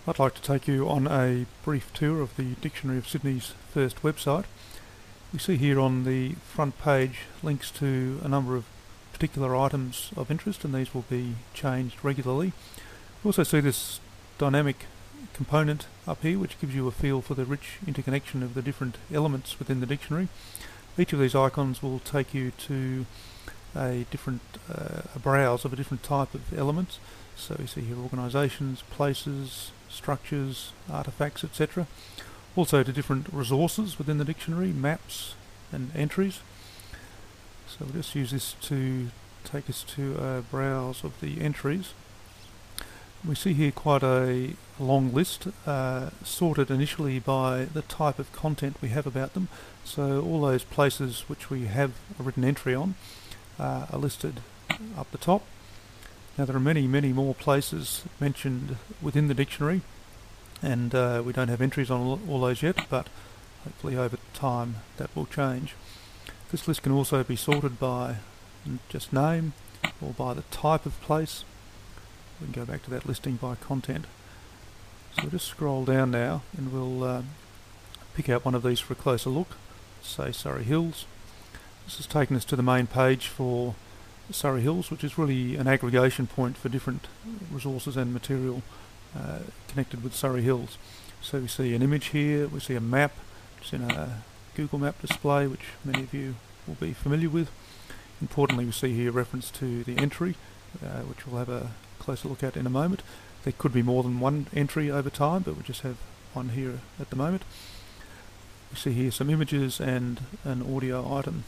I'd like to take you on a brief tour of the Dictionary of Sydney's first website. We see here on the front page links to a number of particular items of interest, and these will be changed regularly. We also see this dynamic component up here, which gives you a feel for the rich interconnection of the different elements within the dictionary. Each of these icons will take you to a browse of a different type of elements. So you see here organisations, places, structures, artefacts, etc. Also to different resources within the dictionary, maps and entries. So we'll just use this to take us to a browse of the entries. We see here quite a long list, sorted initially by the type of content we have about them. So all those places which we have a written entry on are listed up the top. Now there are many more places mentioned within the dictionary, and we don't have entries on all those yet, but hopefully over time that will change. This list can also be sorted by just name or by the type of place. We can go back to that listing by content. So we'll just scroll down now and we'll pick out one of these for a closer look, say Surry Hills. This has taken us to the main page for Surry Hills, which is really an aggregation point for different resources and material connected with Surry Hills. So we see an image here, we see a map, it's in a Google Map display, which many of you will be familiar with. Importantly, we see here reference to the entry, which we'll have a closer look at in a moment. There could be more than one entry over time, but we just have one here at the moment. We see here some images and an audio item.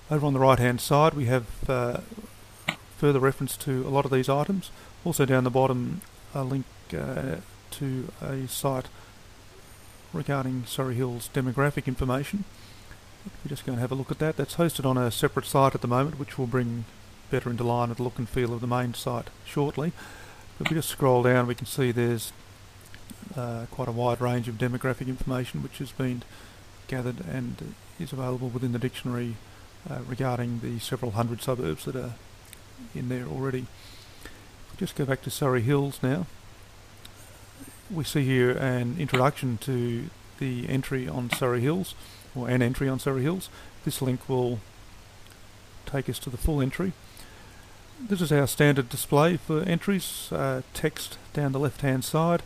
Over on the right hand side we have further reference to a lot of these items. Also down the bottom a link to a site regarding Surry Hills demographic information. We're just going to have a look at that. That's hosted on a separate site at the moment, which will bring better into line with the look and feel of the main site shortly. But if we just scroll down, we can see there's quite a wide range of demographic information which has been gathered and is available within the dictionary regarding the several hundred suburbs that are in there already. If we just go back to Surry Hills now, we see here an introduction to the entry on Surry Hills, or an entry on Surry Hills. This link will take us to the full entry. This is our standard display for entries, text down the left hand side,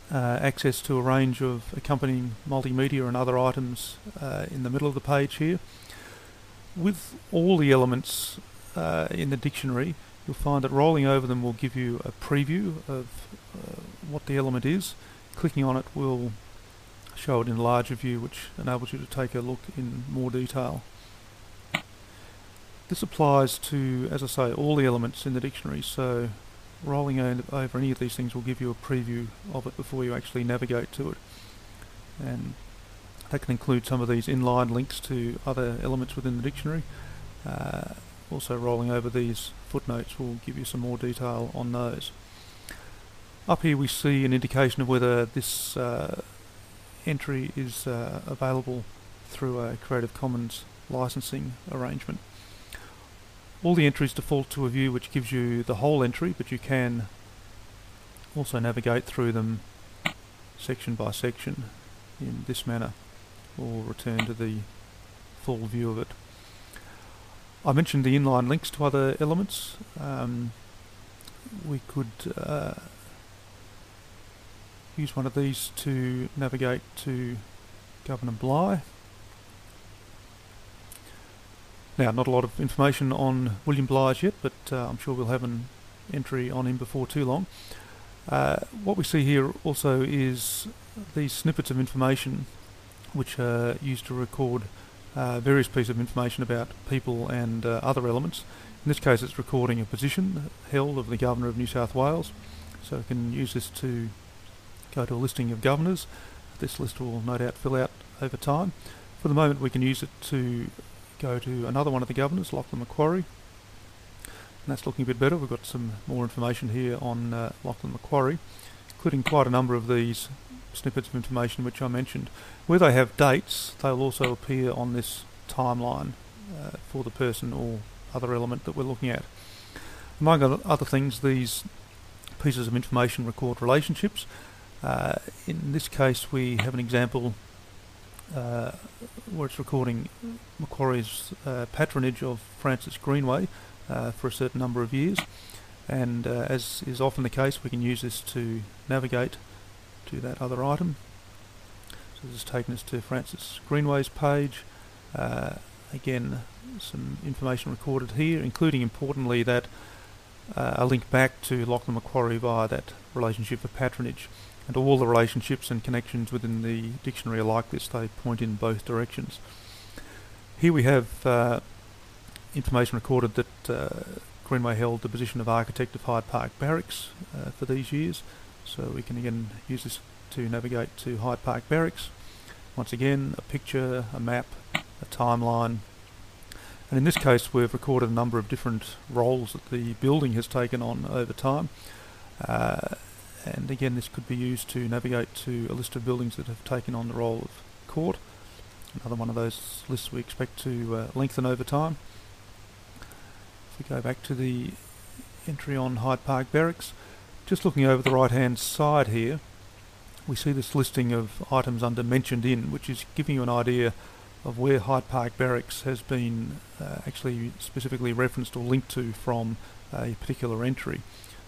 access to a range of accompanying multimedia and other items in the middle of the page here. With all the elements in the dictionary, you'll find that rolling over them will give you a preview of what the element is. Clicking on it will show it in larger view, which enables you to take a look in more detail. This applies to, as I say, all the elements in the dictionary, so rolling over any of these things will give you a preview of it before you actually navigate to it. And that can include some of these inline links to other elements within the dictionary. Also rolling over these footnotes will give you some more detail on those. Up here we see an indication of whether this entry is available through a Creative Commons licensing arrangement. All the entries default to a view which gives you the whole entry, but you can also navigate through them section by section in this manner, or return to the full view of it. I mentioned the inline links to other elements. We could use one of these to navigate to Governor Bligh. Now, not a lot of information on William Bligh yet, but I'm sure we'll have an entry on him before too long. What we see here also is these snippets of information which are used to record various pieces of information about people and other elements. In this case it's recording a position held of the Governor of New South Wales, so we can use this to go to a listing of governors. This list will no doubt fill out over time. For the moment we can use it to go to another one of the governors, Lachlan Macquarie, and that's looking a bit better. We've got some more information here on Lachlan Macquarie, including quite a number of these snippets of information which I mentioned. Where they have dates, they'll also appear on this timeline for the person or other element that we're looking at. Among other things, these pieces of information record relationships. In this case we have an example where it's recording Macquarie's patronage of Francis Greenway for a certain number of years, and as is often the case, we can use this to navigate to that other item. So this has taken us to Francis Greenway's page. Again, some information recorded here, including importantly that a link back to Lachlan Macquarie via that relationship of patronage. And all the relationships and connections within the dictionary are like this, they point in both directions. Here we have information recorded that Greenway held the position of architect of Hyde Park Barracks for these years, so we can again use this to navigate to Hyde Park Barracks. Once again, a picture, a map, a timeline, and in this case we've recorded a number of different roles that the building has taken on over time. And again, this could be used to navigate to a list of buildings that have taken on the role of court. Another one of those lists we expect to lengthen over time. If we go back to the entry on Hyde Park Barracks, just looking over the right hand side here, we see this listing of items under mentioned in, which is giving you an idea of where Hyde Park Barracks has been actually specifically referenced or linked to from a particular entry.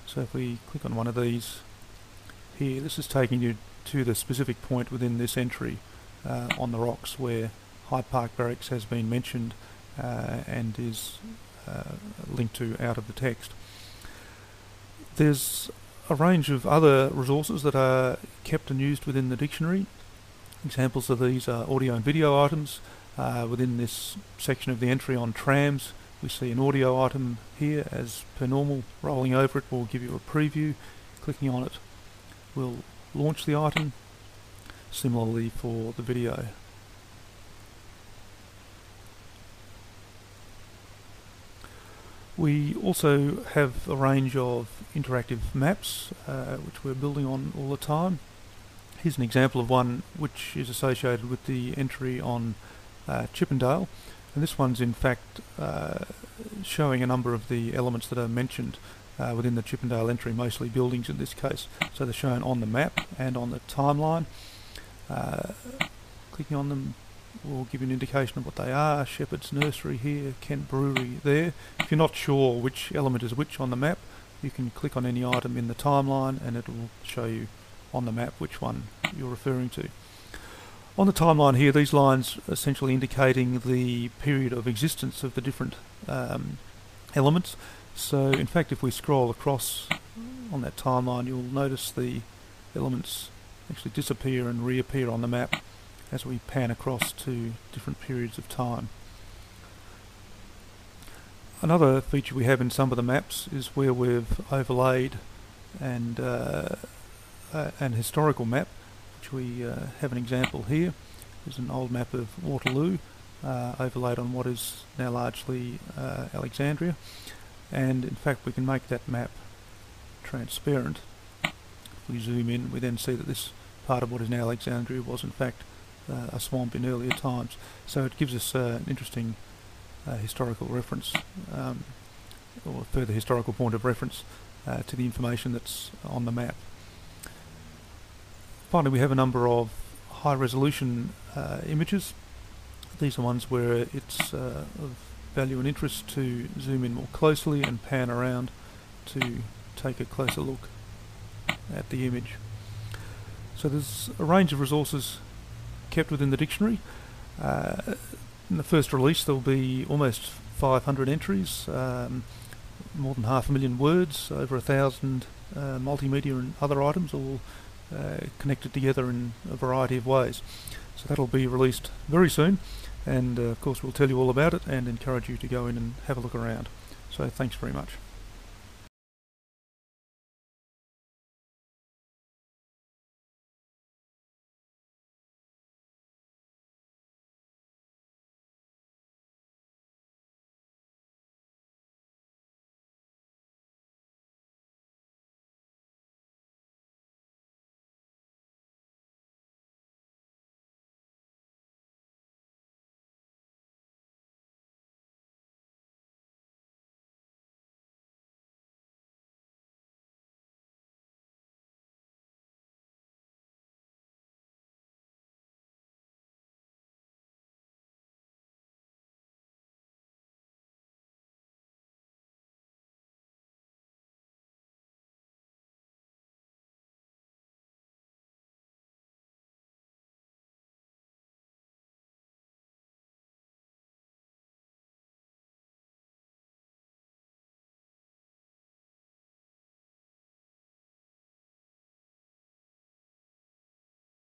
So if we click on one of these here, this is taking you to the specific point within this entry on the rocks where Hyde Park Barracks has been mentioned and is linked to out of the text. There's a range of other resources that are kept and used within the dictionary. Examples of these are audio and video items. Within this section of the entry on trams, we see an audio item here as per normal. Rolling over it will give you a preview. Clicking on it will launch the item. Similarly for the video. We also have a range of interactive maps which we're building on all the time. Here's an example of one which is associated with the entry on Chippendale, and this one's in fact showing a number of the elements that are mentioned within the Chippendale entry, mostly buildings in this case. So they're shown on the map and on the timeline. Clicking on them will give you an indication of what they are. Shepherd's Nursery here, Kent Brewery there. If you're not sure which element is which on the map, you can click on any item in the timeline and it will show you on the map which one you're referring to. On the timeline here, these lines essentially indicating the period of existence of the different elements. So in fact, if we scroll across on that timeline, you'll notice the elements actually disappear and reappear on the map as we pan across to different periods of time. Another feature we have in some of the maps is where we've overlaid an historical map, which we have an example here. There's an old map of Waterloo overlaid on what is now largely Alexandria, and in fact we can make that map transparent. If we zoom in, we then see that this part of what is now Alexandria was in fact a swamp in earlier times. So it gives us an interesting historical reference, or further historical point of reference to the information that's on the map. Finally, we have a number of high resolution images. These are ones where it's of value and interest to zoom in more closely and pan around to take a closer look at the image. So there's a range of resources kept within the dictionary. In the first release there will be almost 500 entries, more than 500,000 words, over 1,000 multimedia and other items, all connected together in a variety of ways. So that'll be released very soon, and of course we'll tell you all about it and encourage you to go in and have a look around. So thanks very much.